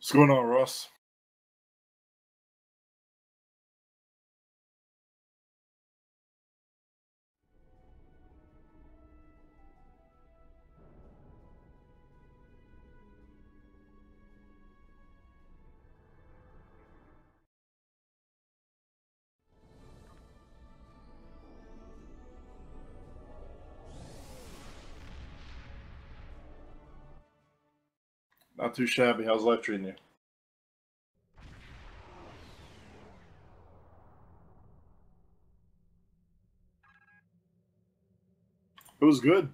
What's going on, Ross? Not too shabby. How's life treating you? It was good.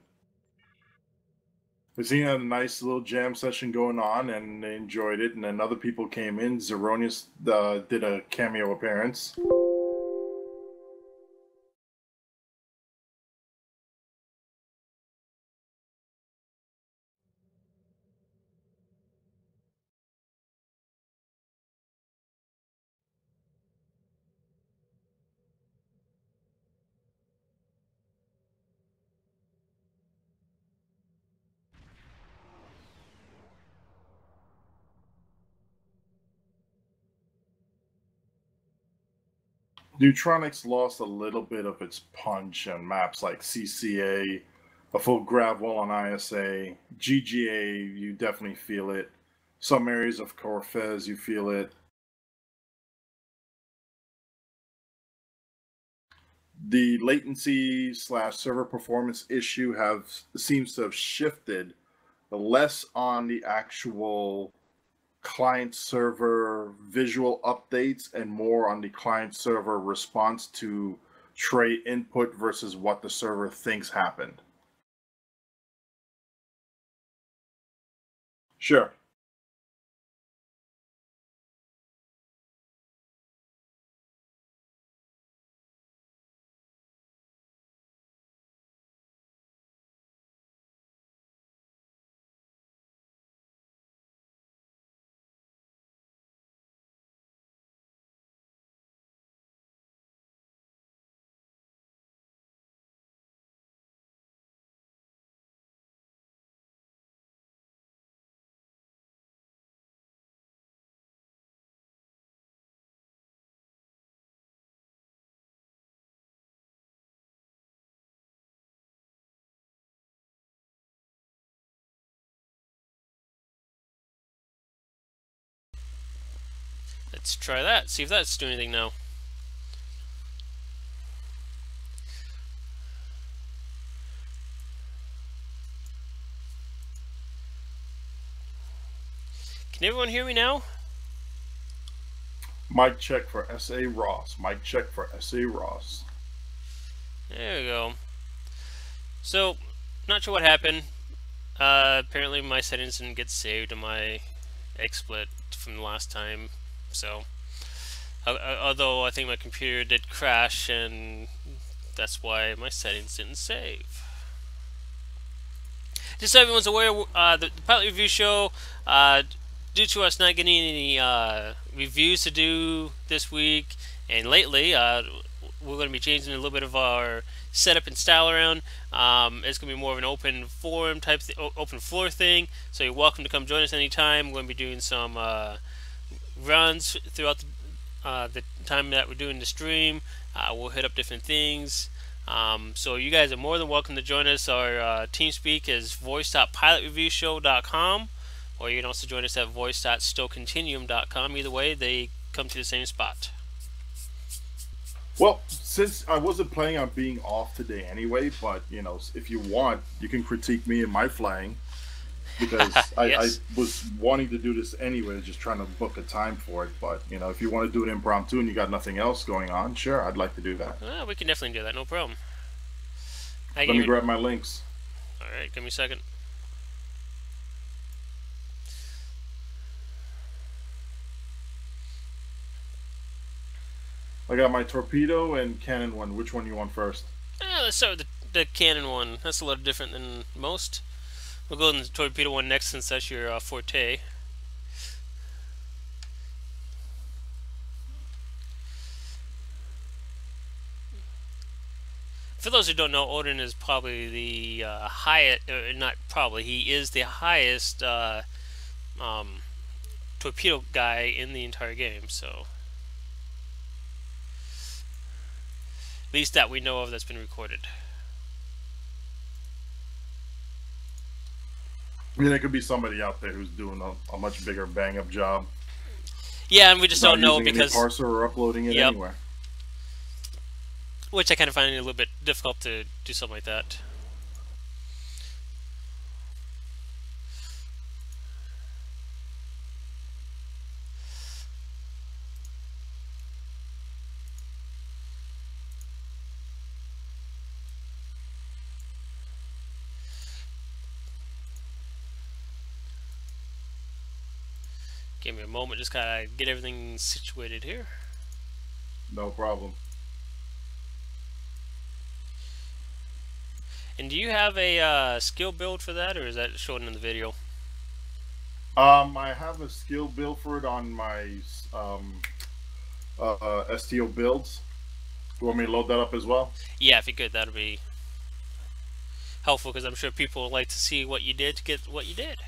We seen had a nice little jam session going on, and they enjoyed it. And then other people came in. Zeronius did a cameo appearance. Neutronics lost a little bit of its punch on maps like CCA, a full grab wall on ISA, GGA. You definitely feel it. Some areas of Corfez, you feel it. The latency slash server performance issue have seems to have shifted less on the actual client server visual updates and more on the client server response to tray input versus what the server thinks happened. Sure. Let's try that. See if that's doing anything now. Can everyone hear me now? Mic check for SA Ross. Mic check for SA Ross. There we go. So, not sure what happened. Apparently my settings didn't get saved on my XSplit from the last time. So, although I think my computer did crash, and that's why my settings didn't save. Just so everyone's aware, the pilot review show, due to us not getting any reviews to do this week and lately, we're going to be changing a little bit of our setup and style around. It's going to be more of an open forum type, open floor thing. So you're welcome to come join us anytime. We're going to be doing some runs throughout the time that we're doing the stream. We'll hit up different things. So you guys are more than welcome to join us. Our TeamSpeak is voice.pilotreviewshow.com, or you can also join us at voice.stillcontinuum.com. Either way, they come to the same spot. Well, since I wasn't planning on being off today anyway, but you know, if you want, you can critique me and my flying because Yes. I was wanting to do this anyway, just trying to book a time for it. But you know, if you want to do it impromptu and you got nothing else going on, sure, I'd like to do that. We can definitely do that, no problem. Let me grab my links. Alright, give me a second. I got my torpedo and cannon one. Which one you want first? Let's start with the cannon one. That's a little different than most. We'll go with the torpedo one next since that's your forte. For those who don't know, Oden is probably the highest, not probably, he is the highest torpedo guy in the entire game. So at least that we know of that's been recorded. I mean, there could be somebody out there who's doing a much bigger bang up job. Yeah, and we just Not don't know using because any parser or uploading it anywhere. Which I kind of find it a little bit difficult to do something like that. Give me a moment, just gotta get everything situated here. No problem. And do you have a skill build for that, or is that shown in the video? I have a skill build for it on my STO builds. You want me to load that up as well? Yeah, if you could, that'd be helpful, because I'm sure people would like to see what you did to get what you did.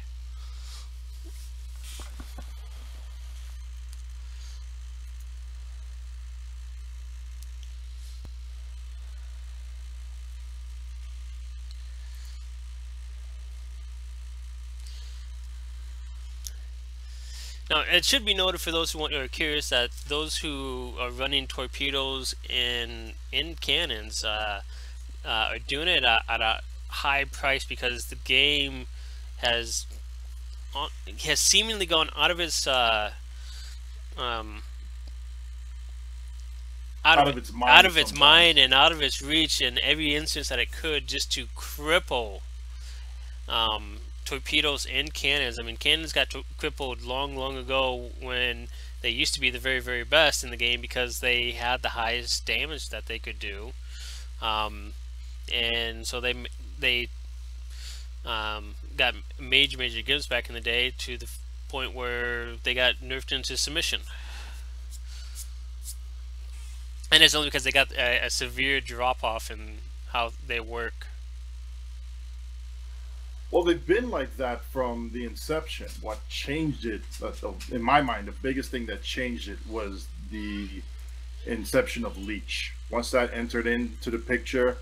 Now, it should be noted for those who are curious that those who are running torpedoes in cannons are doing it at a high price, because the game has seemingly gone out of its out of its mind and out of its reach in every instance that it could, just to cripple torpedoes and cannons. I mean, cannons got crippled long ago when they used to be the very best in the game, because they had the highest damage that they could do, and so they got major gives back in the day, to the point where they got nerfed into submission. And it's only because they got a severe drop-off in how they work. Well, they've been like that from the inception. What changed it, in my mind, the biggest thing that changed it was the inception of Leech. Once that entered into the picture...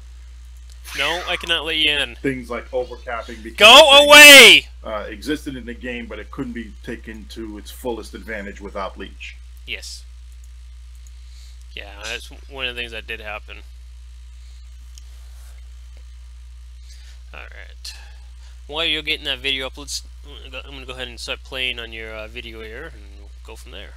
No, I cannot let you in. Things like overcapping... Go away! Existed in the game, but it couldn't be taken to its fullest advantage without Leech. Yes. Yeah, that's one of the things that did happen. Alright. While you're getting that video up, I'm going to go ahead and start playing on your video here, and we'll go from there.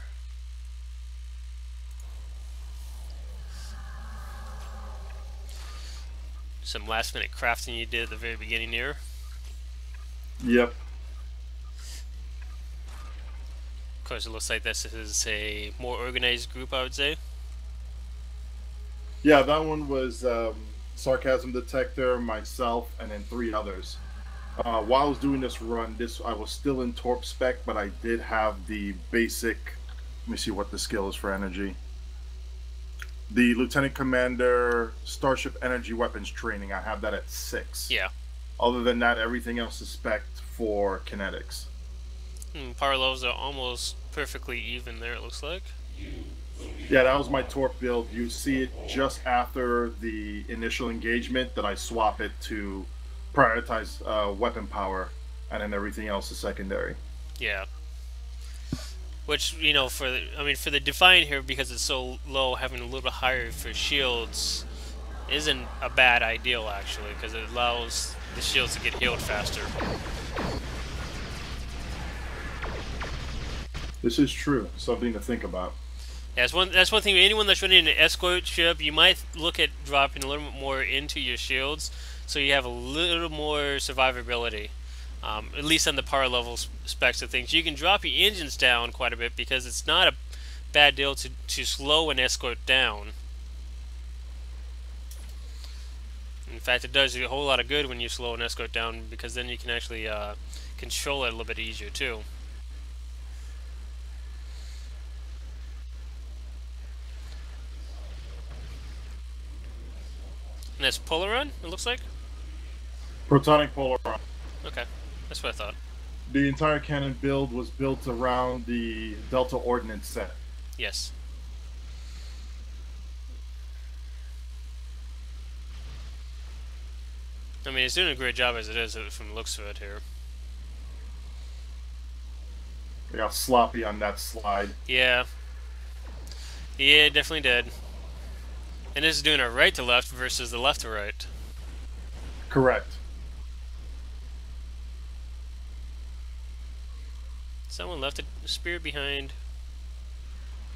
Some last minute crafting you did at the very beginning here. Yep. Of course, it looks like this is a more organized group, I would say. Yeah, that one was Sarcasm Detector, myself, and then 3 others. While I was doing this run, I was still in Torp spec, but I did have the basic... Let me see what the skill is for energy. The Lieutenant Commander Starship Energy Weapons Training, I have that at 6. Yeah. Other than that, everything else is spec for kinetics. Power levels are almost perfectly even there, it looks like. Yeah, that was my Torp build. You see it just after the initial engagement that I swap it to prioritize weapon power, and then everything else is secondary. Yeah. Which, you know, for the Defiant here, because it's so low, having a little bit higher for shields isn't a bad ideal, actually, because it allows the shields to get healed faster. This is true. Something to think about. Yeah, that's one thing. Anyone that's running an escort ship, you might look at dropping a little bit more into your shields, so you have a little more survivability. At least on the power level specs of things. You can drop your engines down quite a bit, because it's not a bad deal to slow an escort down. In fact, it does you a whole lot of good when you slow an escort down, because then you can actually control it a little bit easier too. And that's Polaron, it looks like? Protonic Polaron. Okay, that's what I thought. The entire cannon build was built around the Delta Ordnance set. Yes. I mean, it's doing a great job as it is from the looks of it here. They got sloppy on that slide. Yeah. Yeah, it definitely did. And this is doing a right to left versus the left to right. Correct. Someone left a spear behind.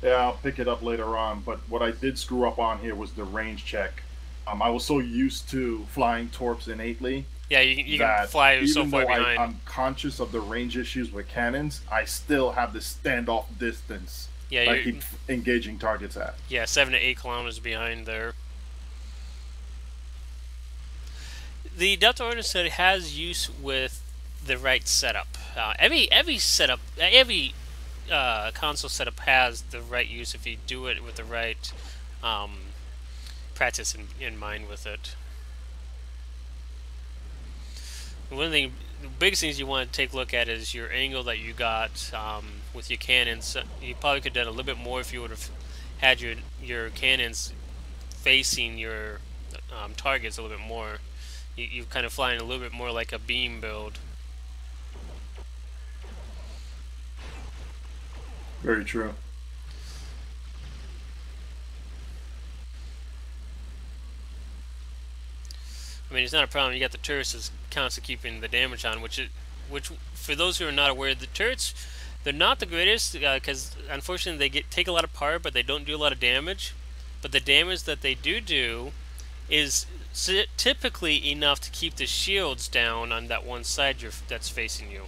Yeah, I'll pick it up later on. But what I did screw up on here was the range check. I was so used to flying torps innately Yeah, you can that fly so even far though behind. I'm conscious of the range issues with cannons, I still have the standoff distance Yeah, that I you keep engaging targets at. yeah 7 to 8 kilometers behind there. The Delta Ordnance set has use with the right setup. Every setup, every console setup has the right use if you do it with the right um, practice in mind with it. One thing, the biggest things you want to take a look at is your angle that you got with your cannons. You probably could have done a little bit more if you would have had your cannons facing your targets a little bit more. You're kind of flying a little bit more like a beam build. Very true. I mean, it's not a problem. You got the turrets that's constantly keeping the damage on, which for those who are not aware, the turrets, they're not the greatest because unfortunately they take a lot of power, but they don't do a lot of damage. But the damage that they do is typically enough to keep the shields down on that one side that's facing you.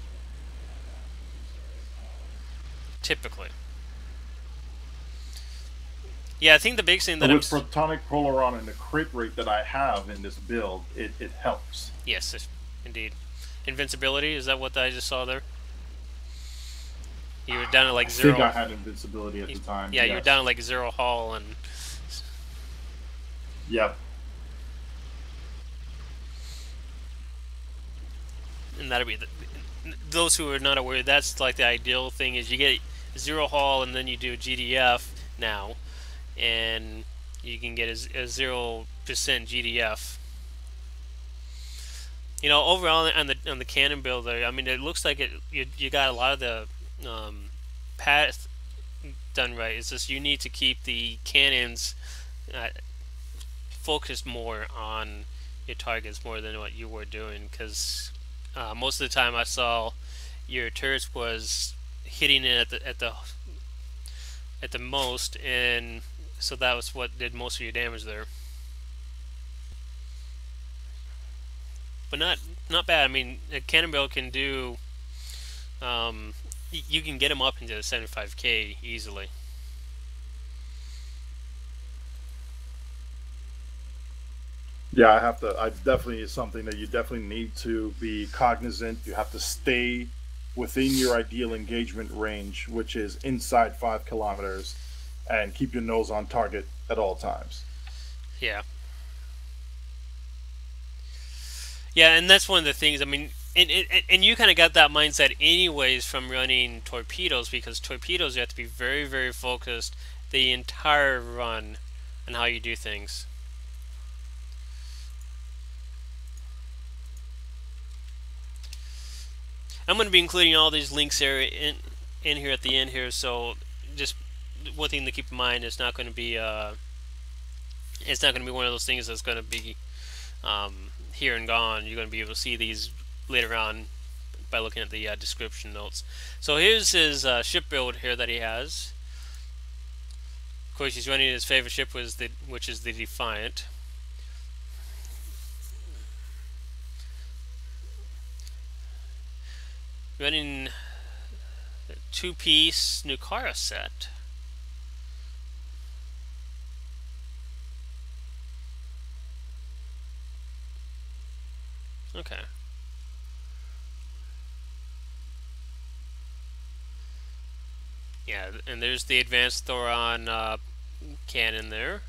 Typically. Yeah, I think the big thing that with Protonic Polaron and the crit rate that I have in this build, it helps. Yes, indeed. Invincibility, is that what I just saw there? You were down to like zero. I think I had invincibility at the time. Yeah, yes. you were down to like 0 hull and. Yep. And that'll be those who are not aware. That's like the ideal thing is you get 0 hull and then you do GDF now, and you can get a 0% GDF. You know, overall on the cannon build there, I mean, it looks like you got a lot of the path done right. It's just you need to keep the cannons focused more on your targets more than what you were doing, because most of the time I saw your turrets was hitting it at the most, and so that was what did most of your damage there. But not bad. I mean, a cannon build can do. You can get them up into the 75k easily. Yeah, I have to. I definitely is something that you definitely need to be cognizant. You have to stay within your ideal engagement range, which is inside 5 kilometers, and keep your nose on target at all times. Yeah. Yeah, and that's one of the things. I mean, and you kind of got that mindset anyways from running torpedoes, because torpedoes you have to be very, very focused the entire run on how you do things. I'm going to be including all these links here in here at the end here, so just one thing to keep in mind, it's not going to be one of those things that's going to be here and gone. You're going to be able to see these later on by looking at the description notes. So here's his ship build here that he has. Of course, he's running his favorite ship, which is the Defiant. Running a 2-piece Nukara set. Okay. Yeah, and there's the advanced Thoron cannon there.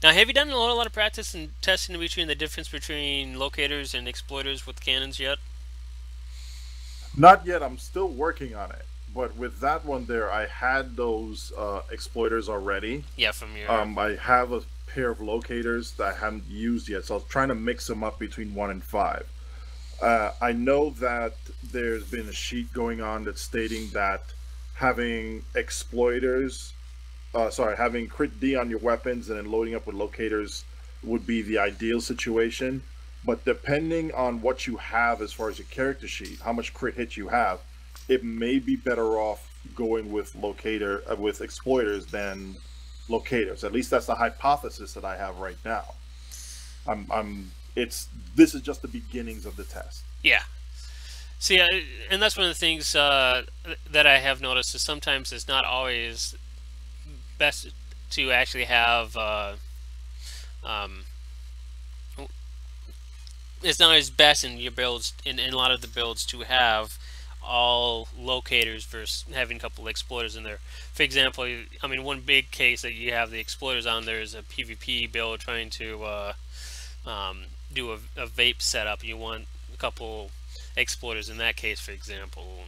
Now, have you done a lot of practice and testing between the difference between locators and exploiters with cannons yet? Not yet. I'm still working on it. But with that one there, I had those exploiters already. Yeah, from your. I have a pair of locators that I haven't used yet, so I was trying to mix them up between 1 and 5. I know that there's been a sheet going on that's stating that having exploiters, having crit D on your weapons and then loading up with locators would be the ideal situation. But depending on what you have as far as your character sheet, how much crit hit you have, it may be better off going with with exploiters than locators. At least that's the hypothesis that I have right now. This is just the beginnings of the test. Yeah. See, and that's one of the things that I have noticed is sometimes it's not always best to actually have. Um, it's not as best in your builds, in a lot of the builds, to have all locators versus having a couple exploiters in there. For example, I mean, one big case that you have the exploiters on there is a PvP build trying to do a vape setup. You want a couple exploiters in that case, for example.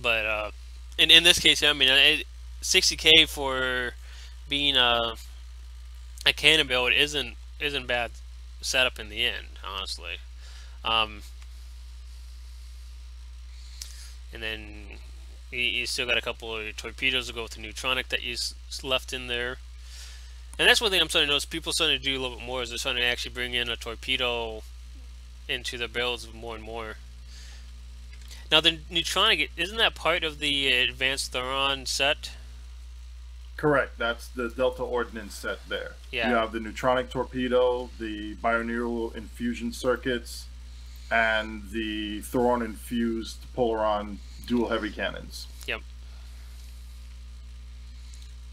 But in this case, I mean, 60k for being a cannon build isn't bad setup in the end, honestly. And then you still got a couple of torpedoes to go with the neutronic that you left in there. And that's one thing I'm starting to notice. People starting to do a little bit more is they're starting to actually bring in a torpedo into their builds more and more. Now the neutronic, isn't that part of the advanced Thuron set? Correct. That's the Delta Ordnance set there. Yeah. You have the neutronic torpedo, the bioneural infusion circuits, and the Thuron infused Polaron dual heavy cannons. Yep.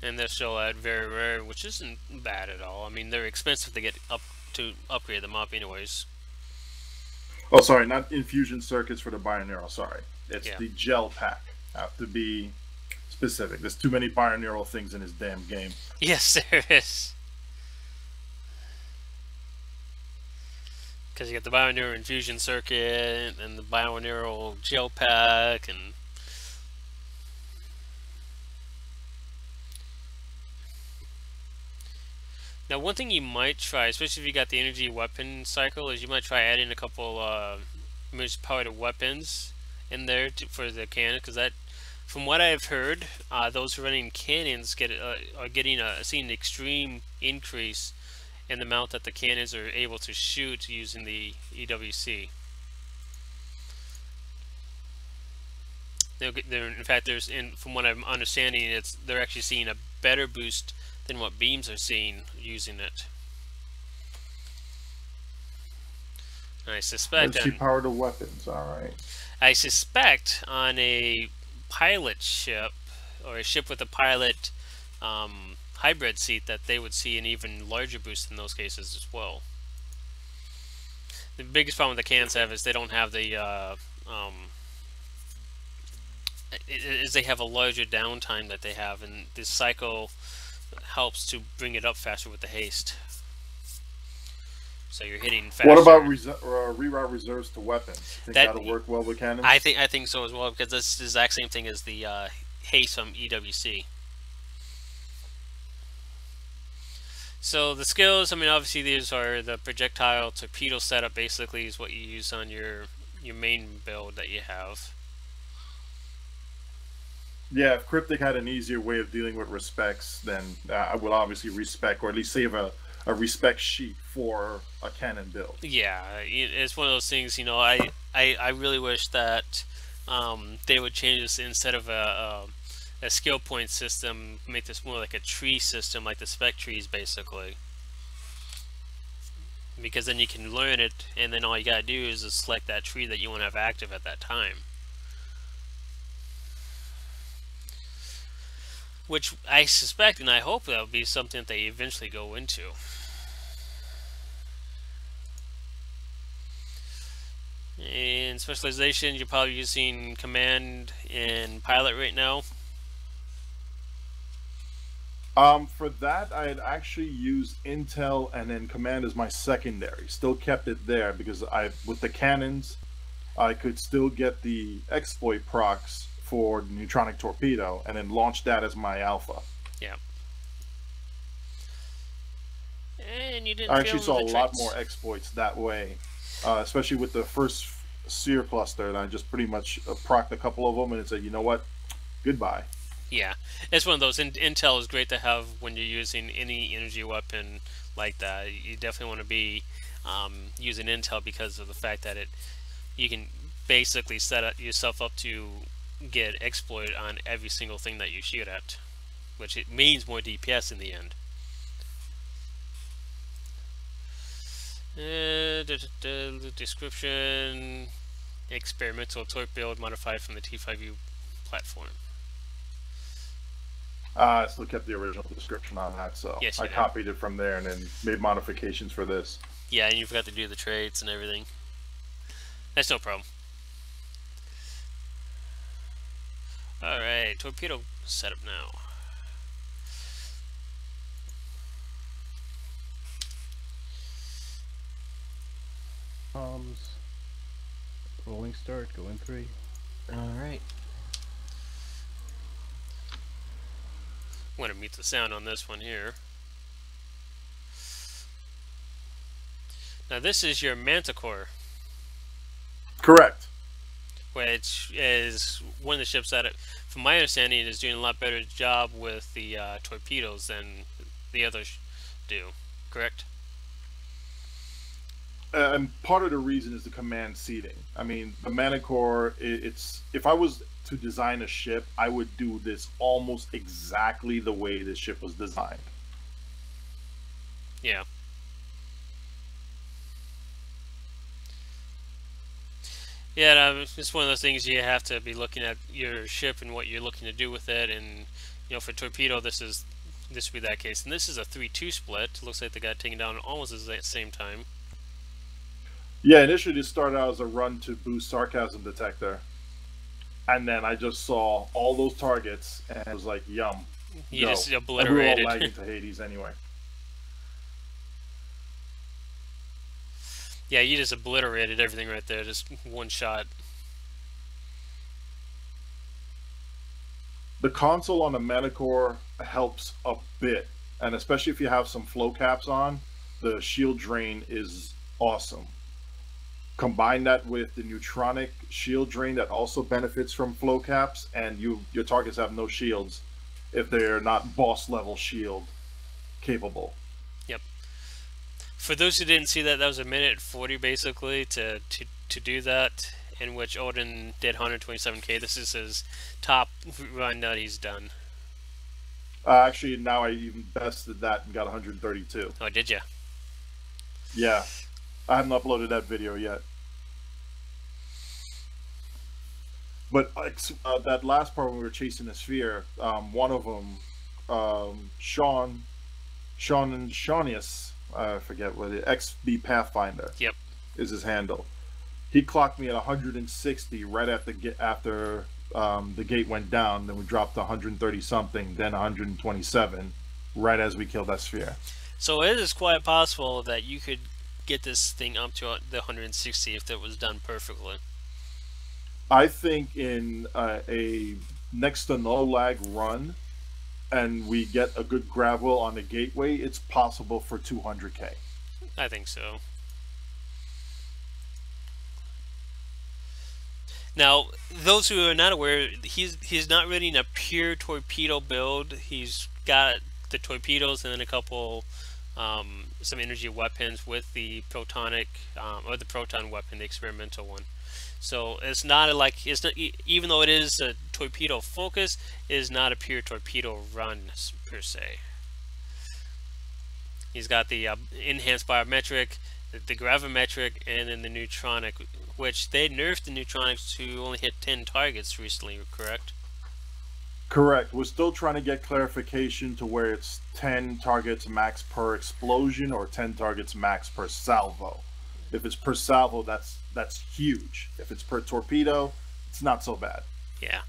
And they're still at very rare, which isn't bad at all. I mean, they're expensive to get up to upgrade them up, anyways. Oh, sorry, not infusion circuits for the bioneural. Sorry, it's Yeah. the gel pack. Have to be specific. There's too many bioneural things in this damn game. Yes, there is. Because you got the bioneural infusion circuit and the bioneural gel pack and. Now, one thing you might try, especially if you got the energy weapon cycle, is you might try adding a couple most powered weapons in there for the cannon, because that, from what I've heard, those who are running cannons are seeing an extreme increase in the amount that the cannons are able to shoot using the EWC. In fact, from what I'm understanding, they're actually seeing a better boost than what beams are seeing using it. And I suspect Energy powered weapons. All right. I suspect on a pilot ship or a ship with a pilot hybrid seat that they would see an even larger boost in those cases as well. The biggest problem the cans have is they don't have the is they have a larger downtime that they have, and this cycle helps to bring it up faster with the haste. So you're hitting faster. What about reroute reserves to weapons? Think that'll work well with cannons? I think so as well, because it's the exact same thing as the haste from EWC. So the skills, I mean, obviously these are the projectile torpedo setup. Basically, is what you use on your main build that you have. Yeah, if Cryptic had an easier way of dealing with respecs, then I would obviously respec, or at least save a respec sheet for a cannon build. Yeah, it's one of those things, you know, I really wish that they would change this instead of a skill point system, make this more like a tree system, like the spec trees, basically. Because then you can learn it, and then all you gotta do is just select that tree that you want to have active at that time. Which I suspect and I hope that will be something that they eventually go into. In specialization, you're probably using command and pilot right now. For that, I had actually used Intel and then Command as my secondary. Still kept it there because with the cannons, I could still get the exploit procs for the neutronic torpedo and then launch that as my alpha. Yeah. And you didn't I fail actually in saw the a lot traits. more exploits that way, especially with the first seer cluster. And I just pretty much procced a couple of them and it said, you know what, goodbye. Yeah, it's one of those. Intel is great to have when you're using any energy weapon like that. You definitely want to be using Intel because of the fact that you can basically yourself up to get exploit on every single thing that you shoot at, which it means more DPS in the end. Description: experimental torque build modified from the T5U platform. I still kept the original description on that, so Yes, I you did. copied it from there and then made modifications for this. Yeah, and you forgot to do the traits and everything. That's no problem. Alright, torpedo setup now. Comms. Rolling start, go in 3. Alright. I'm going to mute the sound on this one here. Now this is your Manticore, Correct. which is one of the ships that, from my understanding, is doing a lot better job with the torpedoes than the others do. Correct? And part of the reason is the command seating. I mean, the Manicore, it's if I was to design a ship, I would do this almost exactly the way this ship was designed. Yeah. Yeah, it's one of those things you have to be looking at your ship and what you're looking to do with it, and for torpedo, this would be that case, and this is a 3-2 split. Looks like they got taken down almost at the same time. Yeah, initially this started out as a run to boost sarcasm detector, and then I just saw all those targets and I was like, "Yum!" You go. just And obliterated. we were all lagging to Hades anyway. Yeah, you just obliterated everything right there, just one shot. The console on the Manicore helps a bit, and especially if you have some flow caps on, the shield drain is awesome. Combine that with the neutronic shield drain that also benefits from flow caps, and your targets have no shields if they're not boss level shield capable. Yep. For those who didn't see that, that was a minute 40 basically to do that, in which Oden did 127k. This is his top run that he's done. Actually, now I even bested that and got 132. Oh, did you? Yeah, I haven't uploaded that video yet. But that last part when we were chasing the sphere, one of them, Sean and Shaunius, I forget what it, XB Pathfinder. Yep. Is his handle. He clocked me at 160 right after the gate went down. Then we dropped to 130 something, then 127, right as we killed that sphere. So it is quite possible that you could get this thing up to the 160 if it was done perfectly. I think in a next to no lag run, and we get a good gravel on the gateway, it's possible for 200k. I think so. Now, those who are not aware, he's not running a pure torpedo build. He's got the torpedoes and then a couple some energy weapons with the protonic or the proton weapon, the experimental one. So it's not even though it is a torpedo focus, it is not a pure torpedo run per se. He's got the enhanced biometric, the gravimetric, and then the neutronic, which they nerfed the neutronics to only hit 10 targets recently, correct? Correct. We're still trying to get clarification to where it's 10 targets max per explosion or 10 targets max per salvo. If it's per salvo, that's huge. If it's per torpedo, it's not so bad. Yeah.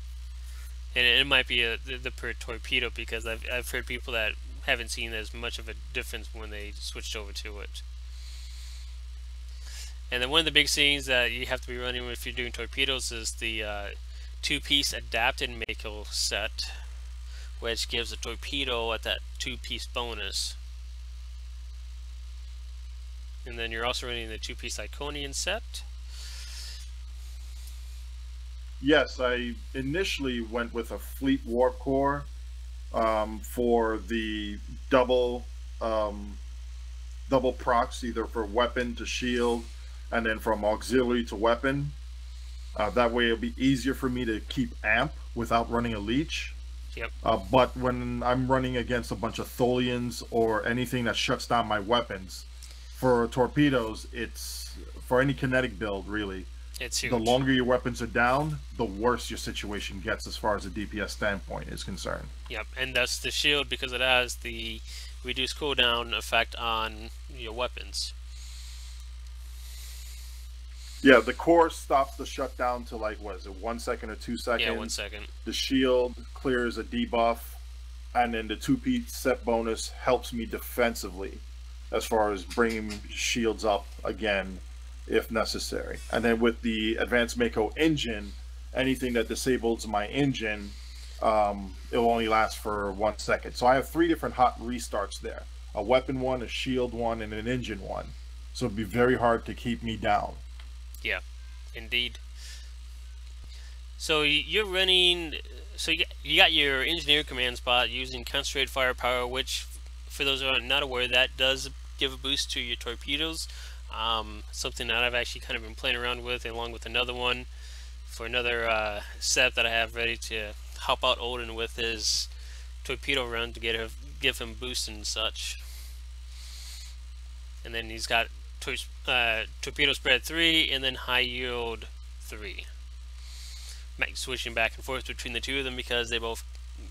And it might be the per torpedo, because I've heard people that haven't seen as much of a difference when they switched over to it. And then one of the big things that you have to be running if you're doing torpedoes is the two-piece adapted Mako set, which gives a torpedo at that two-piece bonus. And then you're also running the two-piece Iconian set. Yes, I initially went with a Fleet Warp Core for the double double procs, either for weapon to shield and then from auxiliary to weapon. That way it'll be easier for me to keep amp without running a leech. Yep. But when I'm running against a bunch of Tholians or anything that shuts down my weapons, for torpedoes, it's for any kinetic build really. It's huge. The longer your weapons are down, the worse your situation gets as far as a DPS standpoint is concerned. Yep, and that's the shield because it has the reduced cooldown effect on your weapons. Yeah, the core stops the shutdown to like, what is it, 1 second or 2 seconds? Yeah, 1 second. The shield clears a debuff, and then the two-piece set bonus helps me defensively as far as bringing shields up again if necessary. And then with the advanced Mako engine, anything that disables my engine, it will only last for 1 second. So I have 3 different hot restarts there. A weapon one, a shield one, and an engine one. So it'd be very hard to keep me down. Yeah, indeed. So you're running, so you got your engineer command spot using concentrated firepower, which, for those who are not aware, that does give a boost to your torpedoes. Something that I've actually kind of been playing around with, along with another one for another set that I have ready to help out Oden with his torpedo run to give him boost and such. And then he's got torpedo spread 3 and then high yield 3. Switching back and forth between the two of them because they both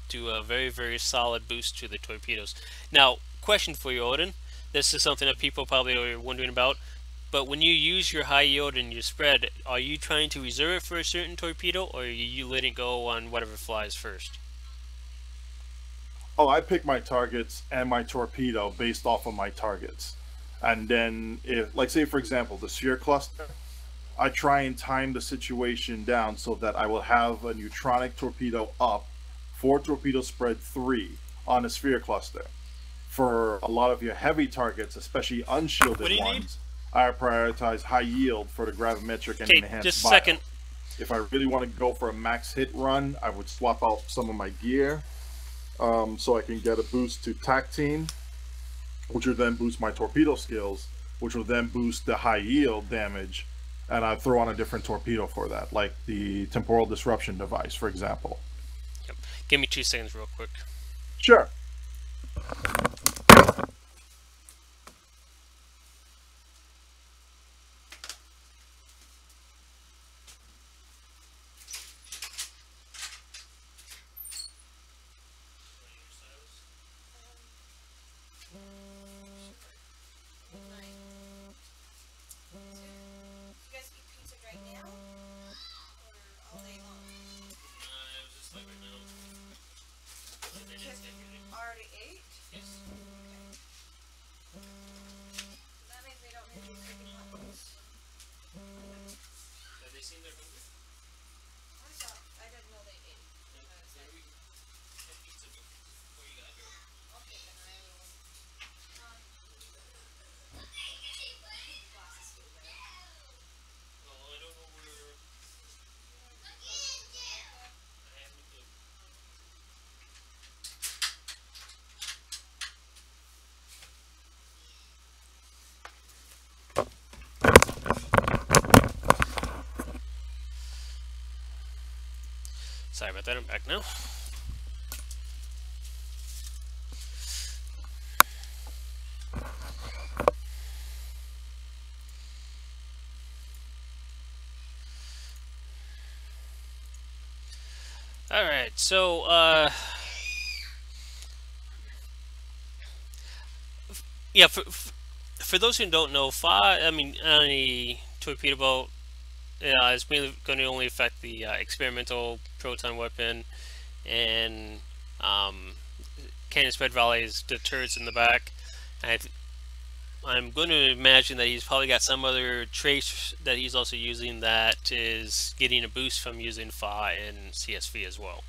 do a very, very solid boost to the torpedoes. Now, question for you, Oden. This is something that people probably are wondering about. But when you use your high yield and your spread, are you trying to reserve it for a certain torpedo, or are you letting go on whatever flies first? Oh, I pick my targets and my torpedo based off of my targets. And then, if, like, say for example, the sphere cluster, I try and time the situation down so that I will have a neutronic torpedo up for torpedo spread 3 on the sphere cluster. For a lot of your heavy targets, especially unshielded ones, I prioritize high yield for the gravimetric and enhanced just a bio. second. If I really want to go for a max hit run, I would swap out some of my gear so I can get a boost to tac team, which will then boost my torpedo skills, which will then boost the high yield damage, and I throw on a different torpedo for that, like the temporal disruption device, for example. Yep. Give me 2 seconds real quick. Sure. Sorry about that, I'm back now. Alright, so, yeah, for those who don't know, on a torpedo boat, it's mainly going to only affect the experimental proton weapon and cannon spread volleys, the turrets in the back. And I'm going to imagine that he's probably got some other trace that he's also using that is getting a boost from using Fa and CSV as well.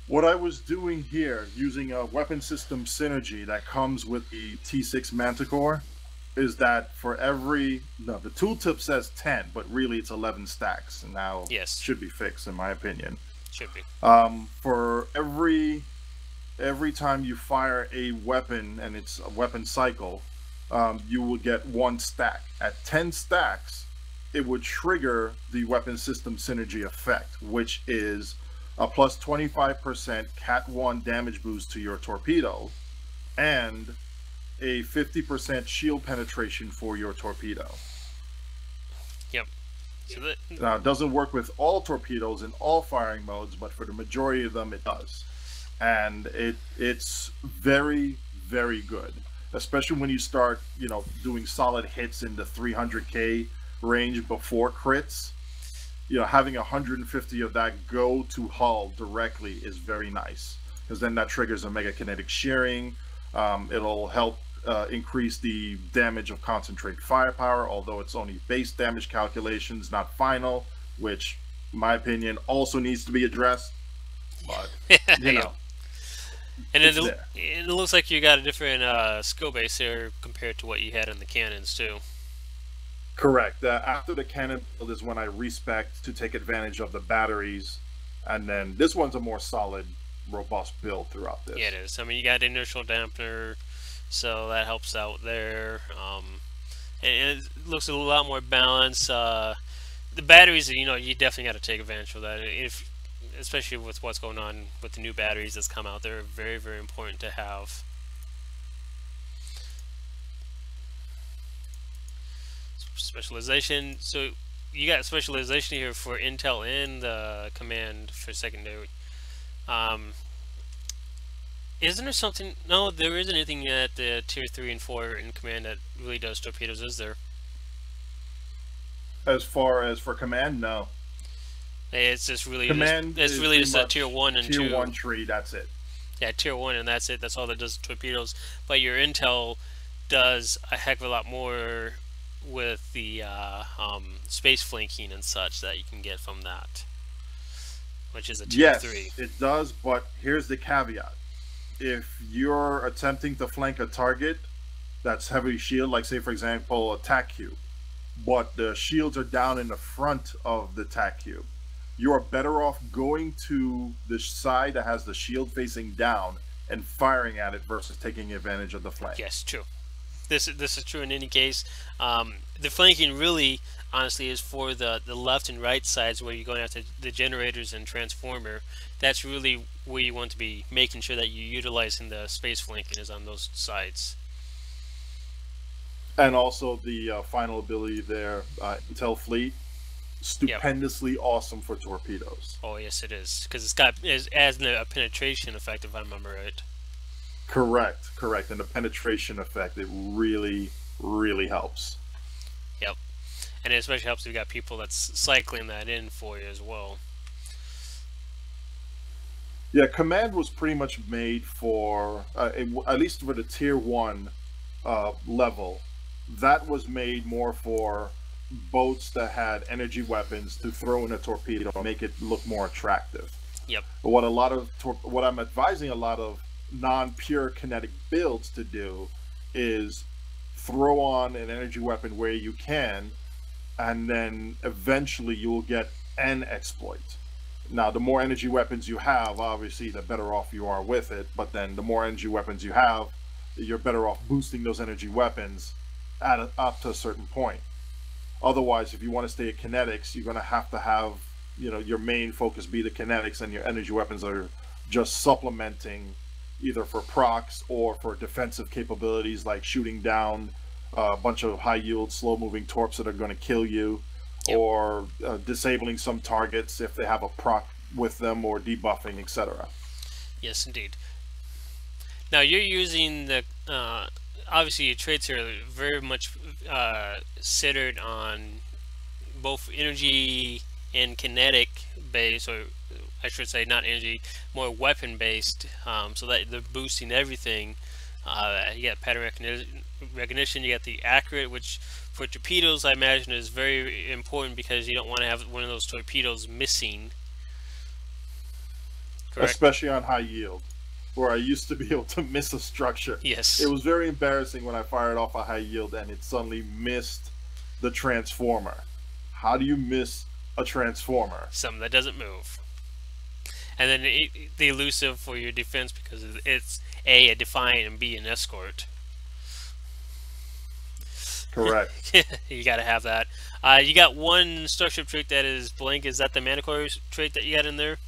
What I was doing here, using a weapon system synergy that comes with the T6 Manticore, is that for every, no, the tooltip says 10, but really it's 11 stacks. And now Yes. should be fixed, in my opinion. Should be. For every time you fire a weapon, and it's a weapon cycle, you will get 1 stack. At 10 stacks, it would trigger the weapon system synergy effect, which is a plus 25% Cat 1 damage boost to your torpedo, and a 50% shield penetration for your torpedo. Yep. So that, Now, it doesn't work with all torpedoes in all firing modes, but for the majority of them, it does. And it's very, very good, especially when you start, doing solid hits in the 300k range before crits. Having 150 of that go to hull directly is very nice, because then that triggers a mega kinetic shearing. It'll help increase the damage of concentrate firepower, although it's only base damage calculations, not final, which, in my opinion, also needs to be addressed. But, And it looks like you got a different skill base here compared to what you had in the cannons, too. Correct. After the cannon build is when I respec to take advantage of the batteries, and then this one's a more solid, robust build throughout this. Yeah, it is. I mean, you got inertial dampener, so that helps out there. And it looks a lot more balanced. The batteries, you definitely got to take advantage of that. Especially with what's going on with the new batteries that's come out, they're very, very important to have. Specialization. So you got specialization here for intel and the command for secondary. Isn't there something? No, there isn't anything at the tier 3 and 4 in command that really does torpedoes, is there? As far as for command, no. It's just really command. It's really just a tier 1 and 2. Tier 1 tree. That's it. Yeah, tier 1, and that's it. That's all that does torpedoes. But your intel does a heck of a lot more with the space flanking and such that you can get from that, which is a tier 3. Yes, it does, but here's the caveat. If you're attempting to flank a target that's heavy shield, like say for example a tac cube, but the shields are down in the front of the tac cube, you are better off going to the side that has the shield facing down and firing at it versus taking advantage of the flank. Yes, true. This is true in any case. The flanking really, honestly, is for the left and right sides where you're going after the generators and transformer. That's really where you want to be making sure that you're utilizing the space flanking is on those sides. And also the final ability there, Intel Fleet, stupendously awesome for torpedoes. Oh yes, it is, because it's got as a penetration effect, if I remember right. Correct. And the penetration effect, it really, really helps. Yep. And it especially helps if you got people that's cycling that in for you as well. Yeah, command was pretty much made for, at least for the tier 1 level, that was made more for boats that had energy weapons to throw in a torpedo to make it look more attractive. Yep. But what I'm advising a lot of non-pure kinetic builds to do is throw on an energy weapon where you can, and then eventually you will get an exploit. Now, the more energy weapons you have, obviously, the better off you are with it, but then the more energy weapons you have, you're better off boosting those energy weapons up to a certain point. Otherwise, if you want to stay at kinetics, you're going to have, your main focus be the kinetics, and your energy weapons are just supplementing either for procs or for defensive capabilities like shooting down a bunch of high yield, slow moving torps that are going to kill you, or disabling some targets if they have a proc with them, or debuffing, etc. Yes, indeed. Now you're using the obviously your trades here are very much centered on both energy and kinetic base, or I should say not energy, more weapon based. So that they're boosting everything. You got pattern recognition. You got the accurate, which for torpedoes I imagine is very important because you don't want to have one of those torpedoes missing. Correct. Especially on high yield, where I used to be able to miss a structure. Yes. It was very embarrassing when I fired off a high yield and it suddenly missed the transformer. How do you miss a transformer? Something that doesn't move. And then the elusive for your defense because it's A, a defiant, and B, an escort. Correct. You got to have that. You got one starship trait that is blank. Is that the Manicore trait that you got in there?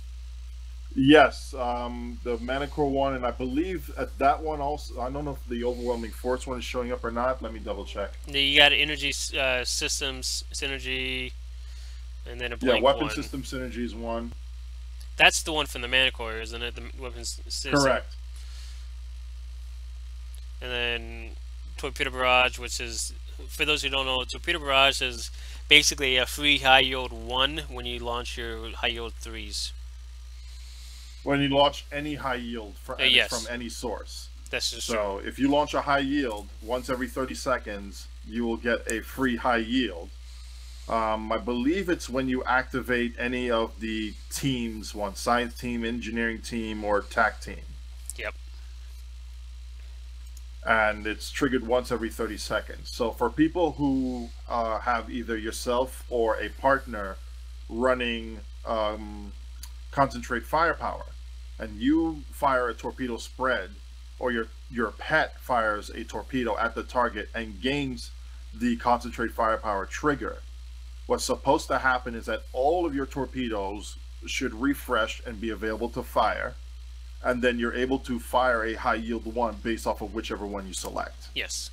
Yes, the Manicore one, and I believe at that one also, I don't know if the Overwhelming Force one is showing up or not. Let me double check. You got energy systems, synergy, and then a blank weapon one. system synergy is one. That's the one from the Manicore, isn't it? The weapons system. Correct. And then Torpedo Barrage, which is, for those who don't know, Torpedo Barrage is basically a free high yield 1 when you launch your high yield 3s. When you launch any high yield from any source. That's just so true. If you launch a high yield once every 30 seconds, you will get a free high yield. I believe it's when you activate any of the teams, one science team, engineering team, or tac team. Yep. And it's triggered once every 30 seconds. So for people who have either yourself or a partner running concentrate firepower, and you fire a torpedo spread, or your pet fires a torpedo at the target and gains the concentrate firepower trigger, what's supposed to happen is that all of your torpedoes should refresh and be available to fire, and then you're able to fire a high yield one based off of whichever one you select. Yes.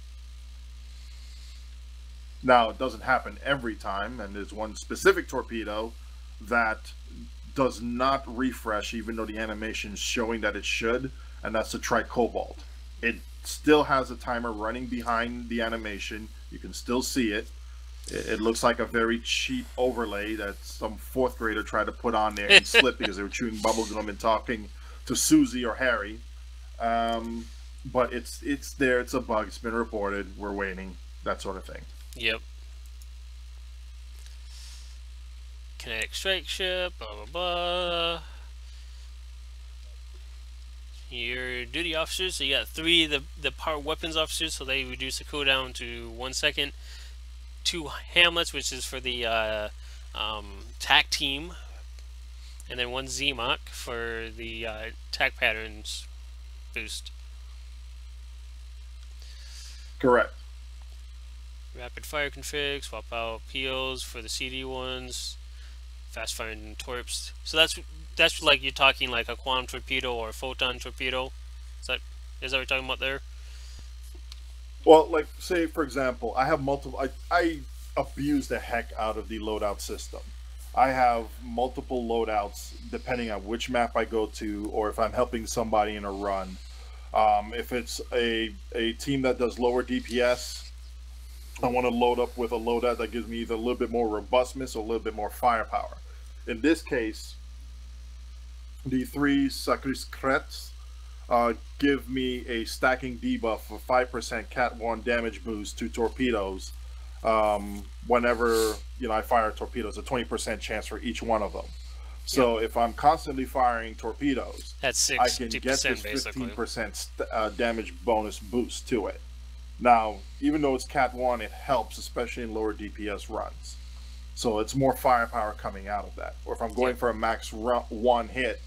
Now, it doesn't happen every time, and there's one specific torpedo that does not refresh even though the animation is showing that it should, and that's the Tricobalt. It still has a timer running behind the animation. You can still see it. It looks like a very cheap overlay that some fourth grader tried to put on there and slip because they were chewing bubblegum and talking to Susie or Harry. But it's there. It's a bug. It's been reported. We're waiting. That sort of thing. Yep. Kinetic strike ship, blah blah blah. Your duty officers, so you got 3 the power weapons officers, so they reduce the cooldown to 1 second. 2 Hamlets, which is for the TAC team, and then 1 ZMOC for the TAC patterns boost. Correct. Rapid fire config, swap out POs for the CD ones, fast firing torps. So that's like you're talking like a quantum torpedo or a photon torpedo. Is that what you're talking about there? Well, like, say, for example, I have multiple... I abuse the heck out of the loadout system. I have multiple loadouts depending on which map I go to or if I'm helping somebody in a run. If it's a team that does lower DPS, I want to load up with a loadout that gives me either a little bit more robustness or a little bit more firepower. In this case, the 3 Sacriscrets give me a stacking debuff of 5% Cat 1 damage boost to torpedoes whenever I fire torpedoes, a 20% chance for each one of them. So if I'm constantly firing torpedoes, that's I can get this 15% damage bonus boost to it. Now, even though it's Cat 1, it helps, especially in lower DPS runs. So it's more firepower coming out of that. Or if I'm going for a max 1 hit,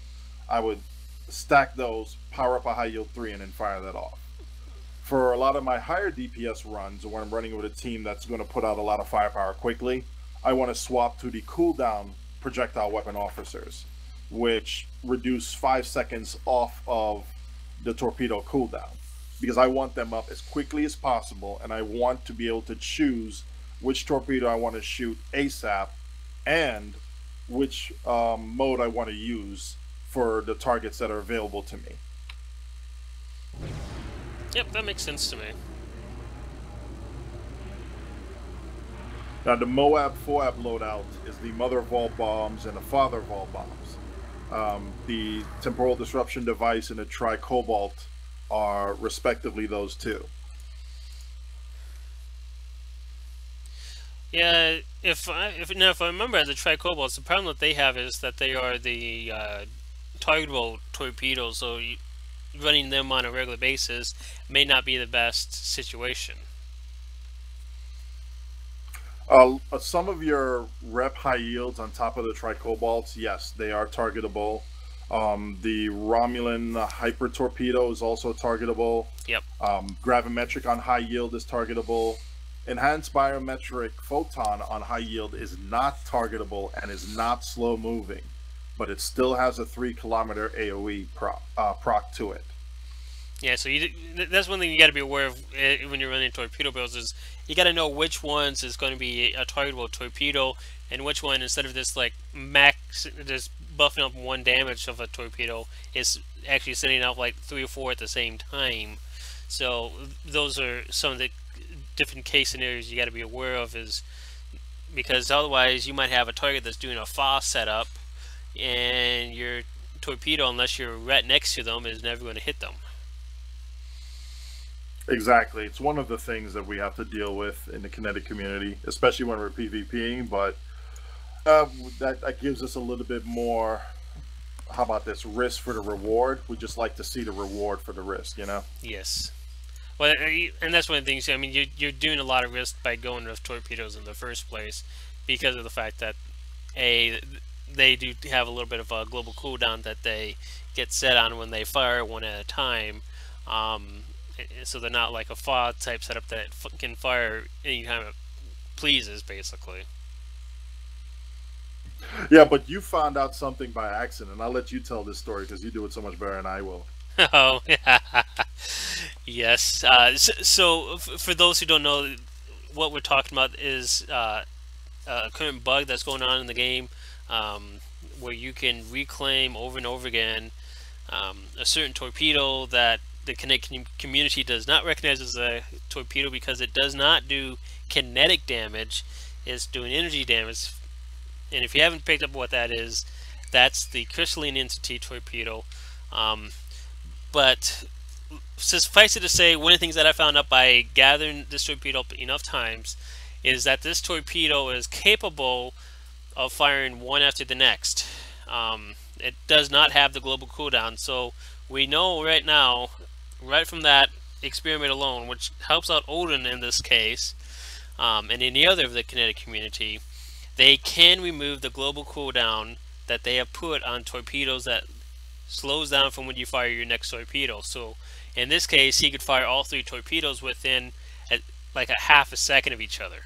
I would stack those, power up a high yield 3, and then fire that off. For a lot of my higher DPS runs, or when I'm running with a team that's going to put out a lot of firepower quickly, I want to swap to the cooldown projectile weapon officers, which reduce 5 seconds off of the torpedo cooldown, because I want them up as quickly as possible, and I want to be able to choose which torpedo I want to shoot ASAP and which mode I want to use for the targets that are available to me. Yep, that makes sense to me. Now, the Moab FOAB loadout is the mother of all bombs and the father of all bombs. The temporal disruption device and the tri-cobalt are respectively those two. Yeah, if I remember the tricobalts, the problem that they have is that they are the targetable torpedoes, so running them on a regular basis may not be the best situation. Some of your rep high yields on top of the tricobalts, yes, they are targetable. The Romulan hyper torpedo is also targetable. Yep. Gravimetric on high yield is targetable. Enhanced biometric photon on high yield is not targetable and is not slow moving, but it still has a 3-kilometer AOE proc to it. Yeah, so that's one thing you got to be aware of when you're running torpedo builds is you got to know which ones is going to be a targetable torpedo and which one, instead of this like max just buffing up 1 damage of a torpedo, is actually sending out like 3 or 4 at the same time. So those are some of the different case scenarios you got to be aware of, is because otherwise you might have a target that's doing a fast setup and your torpedo, unless you're right next to them, is never going to hit them. Exactly. It's one of the things that we have to deal with in the kinetic community, especially when we're PvPing, but that gives us a little bit more, how about this, risk for the reward. We just like to see the reward for the risk, you know? Yes. Well, and that's one of the things, I mean, you're doing a lot of risk by going with torpedoes in the first place because of the fact that, A, they do have a little bit of a global cooldown that they get set on when they fire one at a time. So they're not like a FOD type setup that can fire anytime it pleases, basically. Yeah, but you found out something by accident, and I'll let you tell this story because you do it so much better than I will. Oh, yes. So for those who don't know, what we're talking about is a current bug that's going on in the game, where you can reclaim over and over again a certain torpedo that the kinetic community does not recognize as a torpedo because it does not do kinetic damage. It's doing energy damage. And if you haven't picked up what that is, that's the crystalline entity torpedo. But suffice it to say, one of the things that I found out by gathering this torpedo up enough times is that this torpedo is capable of firing one after the next. It does not have the global cooldown, so we know right now, right from that experiment alone, which helps out Oden in this case, and any other of the kinetic community, they can remove the global cooldown that they have put on torpedoes that slows down from when you fire your next torpedo. So in this case, he could fire all 3 torpedoes within like a half a second of each other.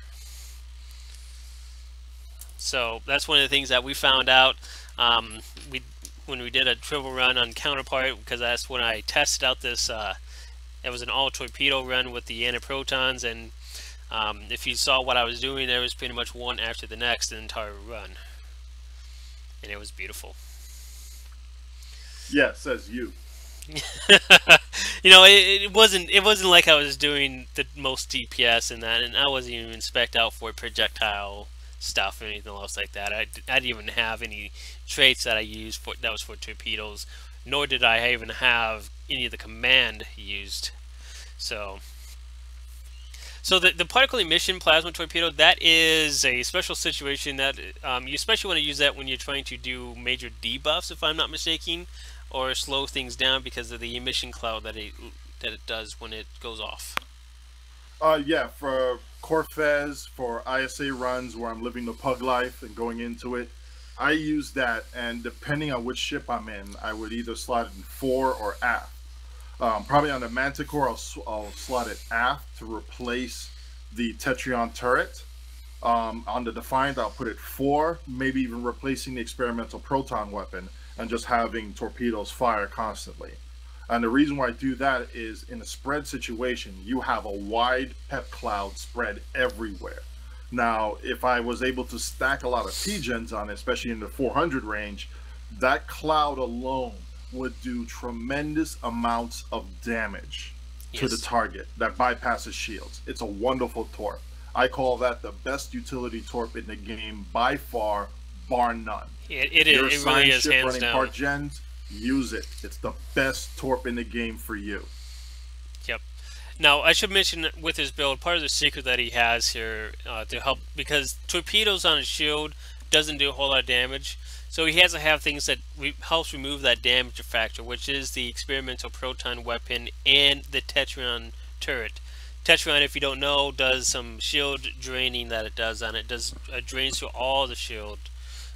So that's one of the things that we found out when we did a triple run on Counterpart, because that's when I tested out this. It was an all torpedo run with the antiprotons, and if you saw what I was doing, there was pretty much one after the next the entire run, and it was beautiful. Yeah, says you. You know, it wasn't like I was doing the most DPS in that, and I wasn't even spec'd out for projectile stuff or anything else like that. I didn't even have any traits that I used for that was for torpedoes, nor did I even have any of the command used. So the particle emission plasma torpedo, that is a special situation that you especially want to use that when you're trying to do major debuffs, if I'm not mistaken, or slow things down because of the emission cloud that it does when it goes off. Yeah, for Corfez, for ISA runs where I'm living the pug life and going into it, I use that, and depending on which ship I'm in, I would either slot it in fore or aft. Probably on the Manticore, I'll slot it aft to replace the Tetrion turret. On the Defiant, I'll put it fore, maybe even replacing the experimental proton weapon and just having torpedoes fire constantly. And the reason why I do that is in a spread situation, you have a wide pep cloud spread everywhere. Now, if I was able to stack a lot of P-gens on it, especially in the 400 range, that cloud alone would do tremendous amounts of damage to the target that bypasses shields. It's a wonderful torp. I call that the best utility torp in the game by far, bar none. It You're is. It really assigned is ship hands running down. part gens, use it. It's the best torp in the game for you. Yep. Now, I should mention with his build, part of the secret that he has here to help, because torpedoes on his shield doesn't do a whole lot of damage, so he has to have things that helps remove that damage factor, which is the experimental proton weapon and the Tetrion turret. Tetrion, if you don't know, does some shield draining that it does on it. Does drains through all the shield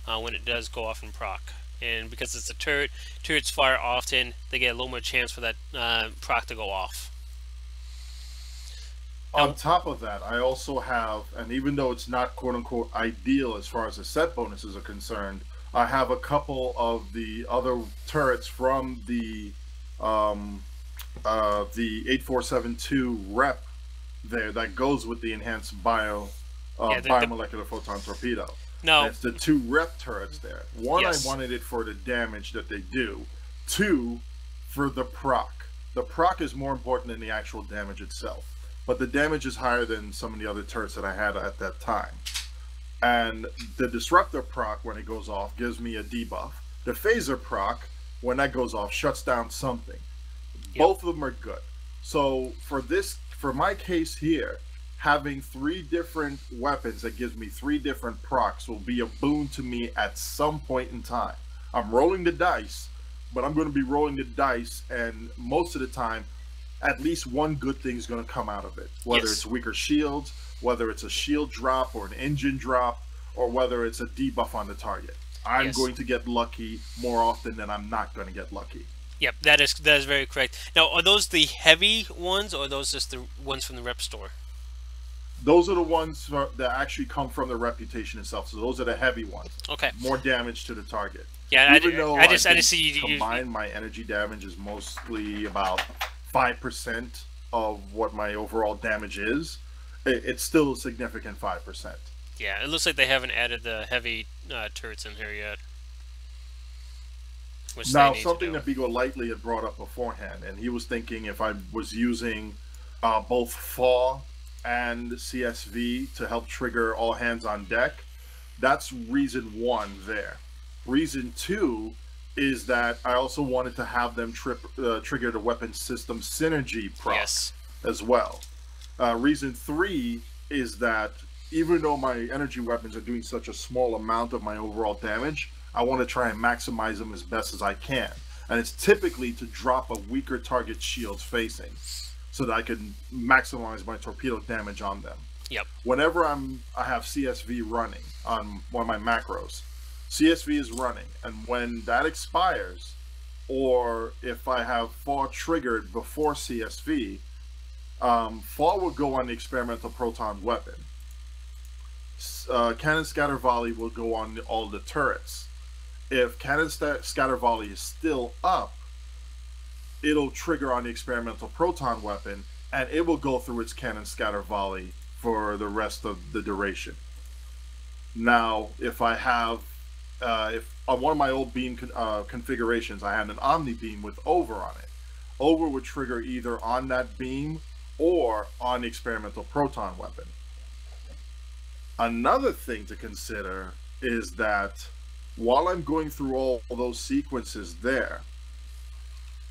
when it does go off in proc. And because it's a turret, turrets fire often, they get a little more chance for that proc to go off. On top of that, I also have, and even though it's not quote-unquote ideal as far as the set bonuses are concerned, I have a couple of the other turrets from the 8472 rep there that goes with the enhanced biomolecular photon torpedo. No, and it's the 2 rep turrets there. One, yes. I wanted it for the damage that they do. 2, for the proc. The proc is more important than the actual damage itself. But the damage is higher than some of the other turrets that I had at that time. And the disruptor proc, when it goes off, gives me a debuff. The phaser proc, when that goes off, shuts down something. Yep. Both of them are good. So for my case here, having 3 different weapons that gives me 3 different procs will be a boon to me at some point in time. I'm rolling the dice, but I'm going to be rolling the dice, and most of the time, at least one good thing is going to come out of it. Whether it's weaker shields, whether it's a shield drop or an engine drop, or whether it's a debuff on the target. I'm going to get lucky more often than I'm not going to get lucky. Yep, that is very correct. Now, are those the heavy ones, or are those just the ones from the rep store? Those are the ones that actually come from the reputation itself. So those are the heavy ones. Okay. More damage to the target. Yeah, Even though I just see you combined, my energy damage is mostly about 5% of what my overall damage is. It's still a significant 5%. Yeah, it looks like they haven't added the heavy turrets in here yet. Now, something that Bigo Lightly had brought up beforehand, and he was thinking if I was using both FAW and CSV to help trigger all hands on deck, that's reason 1 there. Reason 2 is that I also wanted to have them trigger the weapon system synergy proc as well. Reason 3 is that even though my energy weapons are doing such a small amount of my overall damage, I want to try and maximize them as best as I can. And it's typically to drop a weaker target shields facing, so that I can maximize my torpedo damage on them. Yep. Whenever I have CSV running on one of my macros, CSV is running, and when that expires, or if I have FAW triggered before CSV, FAW will go on the experimental proton weapon. Cannon Scatter Volley will go on all the turrets. If Cannon Scatter Volley is still up, it'll trigger on the experimental proton weapon, and it will go through its Cannon Scatter Volley for the rest of the duration. Now, if I have, if on one of my old beam configurations, I had an Omni Beam with Over on it, Over would trigger either on that beam or on the experimental proton weapon. Another thing to consider is that while I'm going through all those sequences there,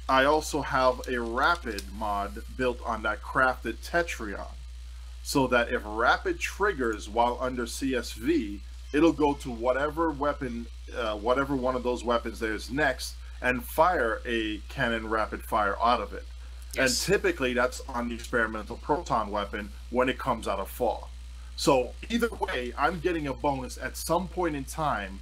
I also have a rapid mod built on that crafted Tetrion, so that if rapid triggers while under CSV, it'll go to whatever weapon, whatever one of those weapons there is next, and fire a cannon rapid fire out of it. And typically that's on the experimental proton weapon when it comes out of FAW. So either way, I'm getting a bonus at some point in time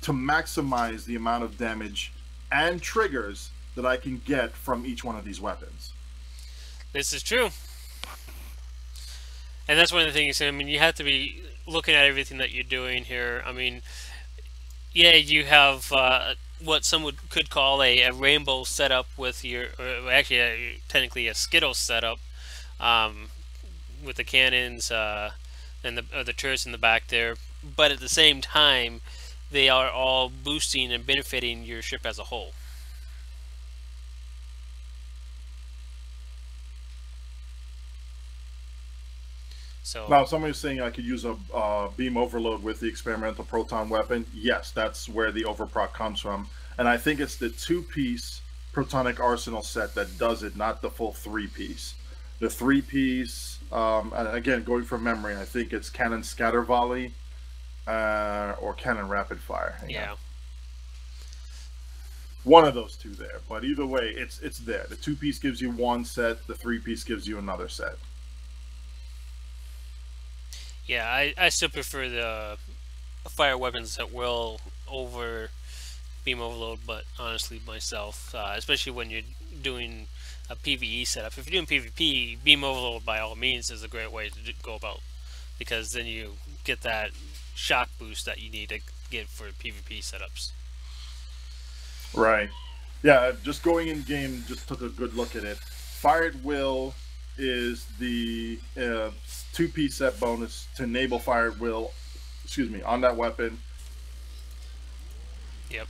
to maximize the amount of damage and triggers that I can get from each one of these weapons. This is true. And that's one of the things, I mean, you have to be looking at everything that you're doing here. I mean, yeah, you have what some could call a rainbow setup with your, or actually technically a Skittle setup with the cannons and the turrets in the back there. But at the same time, they are all boosting and benefiting your ship as a whole. So Now, somebody's saying I could use a beam overload with the experimental proton weapon. Yes, that's where the overproc comes from. And I think it's the 2-piece protonic arsenal set that does it, not the full 3-piece. The 3-piece, and again, going from memory, I think it's cannon scatter volley or cannon rapid fire. yeah. One of those two there. But either way, it's there. The 2-piece gives you one set, the 3-piece gives you another set. Yeah, I still prefer the fire weapons that will over beam overload, but honestly myself, especially when you're doing a PvE setup. If you're doing PvP, beam overload by all means is a great way to go about, because then you get that shock boost that you need to get for PvP setups. Right. Yeah, just going in game, just took a good look at it. Fire at Will is the 2-piece set bonus to enable Fire at Will, on that weapon. Yep.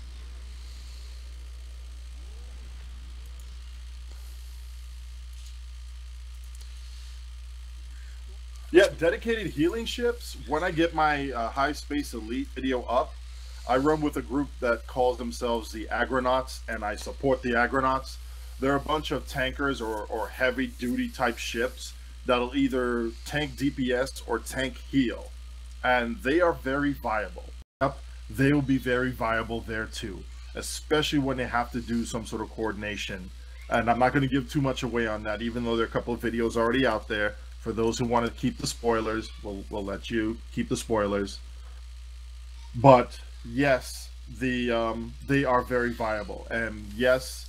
Yeah, dedicated healing ships. When I get my High Space Elite video up, I run with a group that calls themselves the Agronauts, and I support the Agronauts. They're a bunch of tankers or heavy-duty type ships that'll either tank DPS or tank heal. And they are very viable. Yep, they will be very viable there too, especially when they have to do some sort of coordination. And I'm not going to give too much away on that, even though there are a couple of videos already out there. For those who want to keep the spoilers, we'll let you keep the spoilers. But yes, they are very viable, and yes,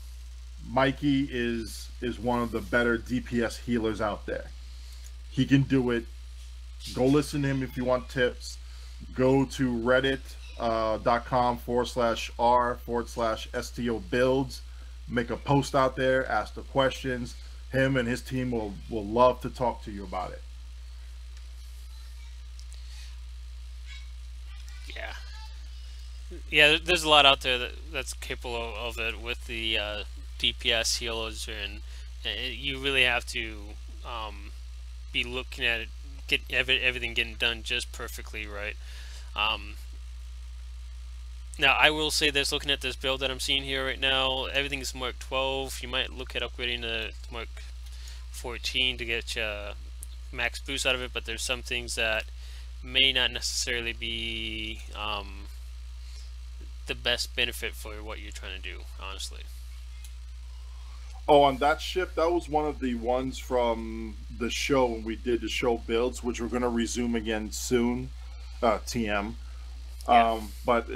Mikey is one of the better DPS healers out there. He can do it. Go listen to him if you want tips. Go to reddit.com/r/STO builds. Make a post out there. Ask the questions. Him and his team will love to talk to you about it. Yeah, there's a lot out there that's capable of it with the DPS healers, and you really have to be looking at it, get everything getting done just perfectly right. Now, I will say this, looking at this build that I'm seeing here right now, everything is Mark 12. You might look at upgrading to Mark 14 to get max boost out of it, but there's some things that may not necessarily be the best benefit for what you're trying to do, honestly. Oh, on that ship, that was one of the ones from the show when we did the show builds, which we're going to resume again soon, TM. Yeah. But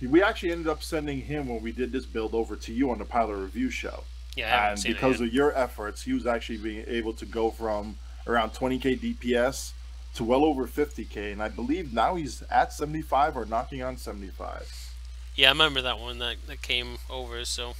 we actually ended up sending him, when we did this build, over to you on the pilot review show. Yeah, I haven't and seen because it yet. of your efforts, he was actually being able to go from around 20k DPS to well over 50k, and I believe now he's at 75 or knocking on 75. Yeah, I remember that one that came over, so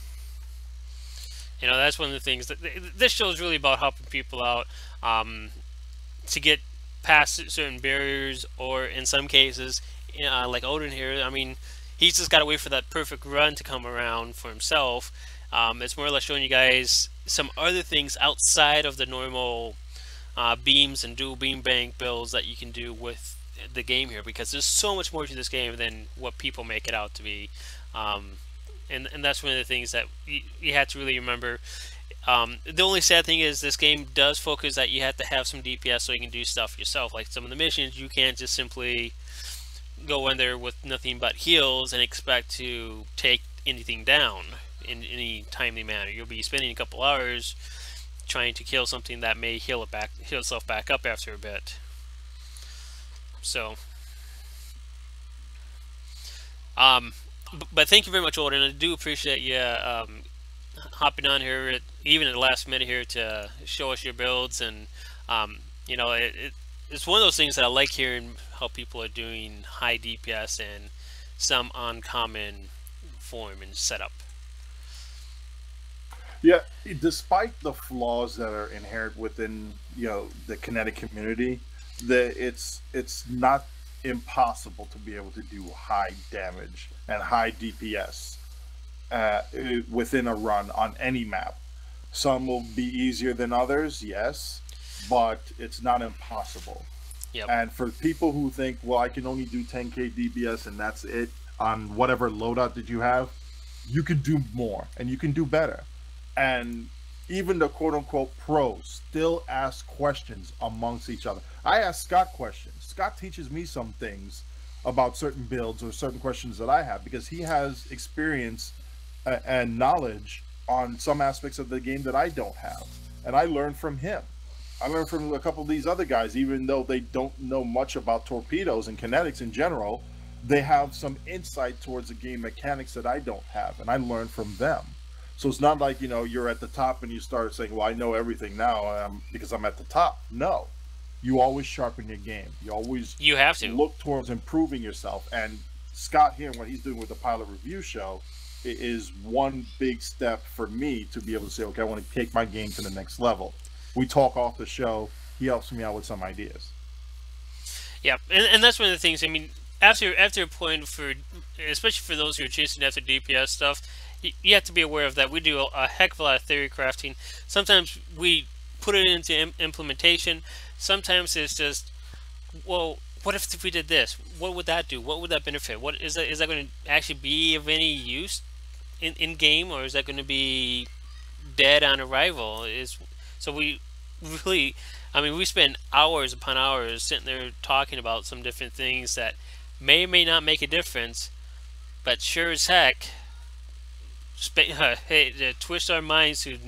you know, that's one of the things that this show is really about helping people out to get past certain barriers, or in some cases, like Oden here, I mean, he's just got to wait for that perfect run to come around for himself. It's more or less showing you guys some other things outside of the normal beams and dual beam bank builds that you can do with the game here, because there's so much more to this game than what people make it out to be. And that's one of the things that you have to really remember. The only sad thing is this game does focus that you have to have some DPS so you can do stuff yourself. Like some of the missions, you can't just simply go in there with nothing but heals and expect to take anything down in any timely manner. You'll be spending a couple hours trying to kill something that may heal itself back up after a bit. So, but thank you very much, Oden. I do appreciate you hopping on here, even at the last minute here, to show us your builds. And you know, it's one of those things that I like hearing, how people are doing high DPS and some uncommon form and setup. Yeah, despite the flaws that are inherent within, you know, the kinetic community, it's not impossible to be able to do high damage and high DPS within a run on any map. Some will be easier than others, yes, but it's not impossible. Yep. And for people who think, well, I can only do 10k DPS and that's it on whatever loadout that you have, you can do more and you can do better. And even the quote unquote pros still ask questions amongst each other. I ask Scott questions. Scott teaches me some things about certain builds or certain questions that I have because he has experience and knowledge on some aspects of the game that I don't have. And I learn from him. I learned from a couple of these other guys, even though they don't know much about torpedoes and kinetics in general, they have some insight towards the game mechanics that I don't have, and I learn from them. So it's not like, you're at the top and you start saying, well, I know everything now because I'm at the top. No, you always sharpen your game. You have to look towards improving yourself. And Scott here, what he's doing with the pilot review show, is one big step for me to be able to say, okay, I want to take my game to the next level. We talk off the show. He helps me out with some ideas. Yeah, and that's one of the things. I mean, after a point, especially for those who are chasing after DPS stuff, you have to be aware of that. We do a heck of a lot of theory crafting. Sometimes we put it into implementation. Sometimes it's just, well, what if we did this? What would that do? What would that benefit? What is that going to actually be of any use in game, or is that going to be dead on arrival? So we really, I mean, we spend hours upon hours sitting there talking about some different things that may or may not make a difference, but sure as heck, twist our minds to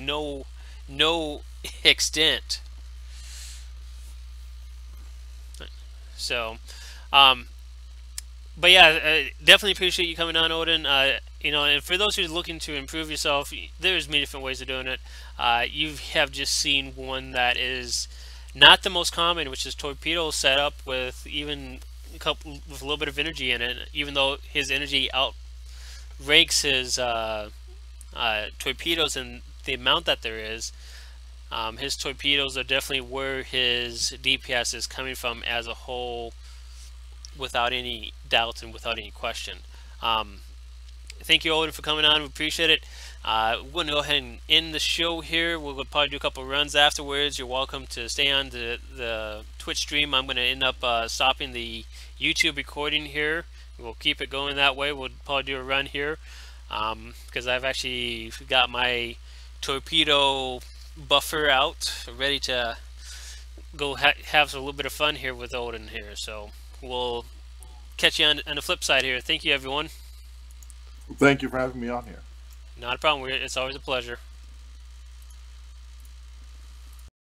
no extent. So, but yeah, definitely appreciate you coming on, Oden. And for those who are looking to improve yourself, there's many different ways of doing it. You have just seen one that is not the most common, which is Torpedo setup with even with a little bit of energy in it. Even though his energy outranks his torpedoes and the amount that there is, his torpedoes are definitely where his DPS is coming from as a whole, without any doubt and without any question. Thank you, Oden, for coming on. We appreciate it. We're going to go ahead and end the show here. We'll probably do a couple runs afterwards. You're welcome to stay on the Twitch stream. I'm going to end up stopping the YouTube recording here. We'll keep it going that way. We'll probably do a run here because I've actually got my torpedo buffer out, ready to go have a little bit of fun here with Oden here. So we'll catch you on the flip side here. Thank you, everyone. Thank you for having me on here. Not a problem. It's always a pleasure.